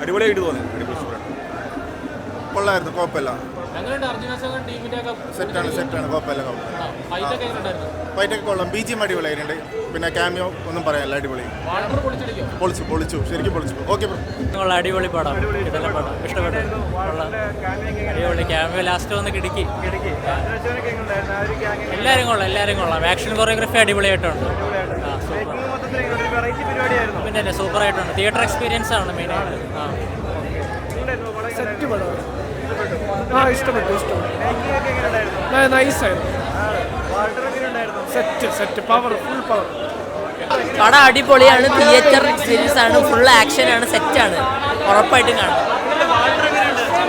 അടിപൊളിയായിട്ട് തോന്നി. കൊള്ളായിരുന്നു, കുഴപ്പമില്ല. സെറ്റാണ്, കുഴപ്പമില്ല. ഫൈറ്റൊക്കെ കൊള്ളാം. BGM അടിപൊളിയായിട്ടുണ്ട്. പിന്നെ ക്യാമിയോ ഒന്നും പറയാനില്ല, അടിപൊളി. പൊളിച്ചു, ശരിക്കും പൊളിച്ചു. Okay bro. അടിപൊളി പടം, ഇഷ്ടപ്പെട്ടു. അടിപൊളി ക്യാമിയോ ലാസ്റ്റ് വന്ന് കിടക്കി. എല്ലാവരും കൊള്ളാം. ആക്ഷൻ കൊറിയോഗ്രഫി അടിപൊളിയായിട്ടുണ്ട്. പിന്നെ സൂപ്പറായിട്ടുണ്ട്. തിയേറ്റർ എക്സ്പീരിയൻസ് ആണ് മെയിനായിട്ട്. ഇഷ്ടപ്പെട്ടു. നൈസായിരുന്നു. Set power, full power. പടം അടിപൊളിയാണ്. തിയേറ്റർ എക്സ്പീരിയൻസ് ആണ്. ഫുൾ ആക്ഷൻ ആണ്. സെറ്റാണ്, ഉറപ്പായിട്ടും കാണാം.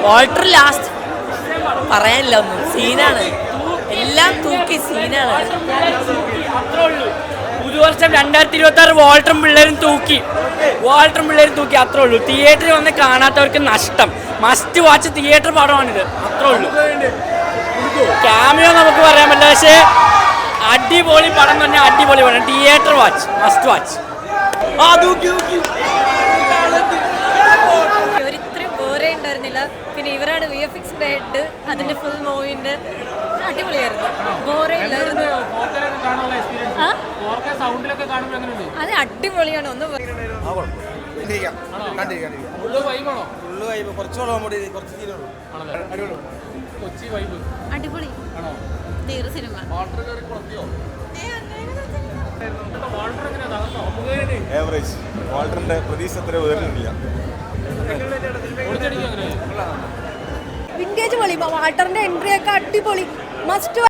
വാൾട്ടർ ലാസ്റ്റ് പറയാനില്ല, ഒന്നും സീനാണ്. എല്ലാം തൂക്കി സീനാണ്. പുതുവർഷം 2026 വാൾട്ടറും പിള്ളേരും തൂക്കി, അത്രേ ഉള്ളൂ. തിയേറ്ററിൽ വന്ന് കാണാത്തവർക്ക് നഷ്ടം. മസ്റ്റ് വാച്ച് തിയേറ്റർ പടമാണിത്, അത്രേ ഉള്ളൂ. ക്യാമിയോ നമുക്ക് പറയാൻ പറ്റില്ല, പക്ഷേ അടിപൊളി പടം എന്ന് പറഞ്ഞാൽ അടിപൊളി പടം. Theatre watch, must watch. ഒരിത്രയും ബോറേ ഉണ്ടായിരുന്നില്ല. പിന്നെ ഇവരാണ് VFX ഹെഡ്. അതിന്റെ ഫുൾ മൂവിന്റെ അടിപൊളിയായിരുന്നു. ബോറേ ഇല്ലായിരുന്നു. അത് അടിപൊളിയാണ്. ഒന്ന് അടിപൊളി തീർ സിനിമ. ആവറേജ്. വാൾട്ടറിന്റെ പ്രതീക്ഷ അത്ര ഉയർന്നിട്ടില്ല. വിന്റേജ് പൊളി. വാൾട്ടറിന്റെ എൻട്രി ഒക്കെ അടിപൊളി. മസ്റ്റ്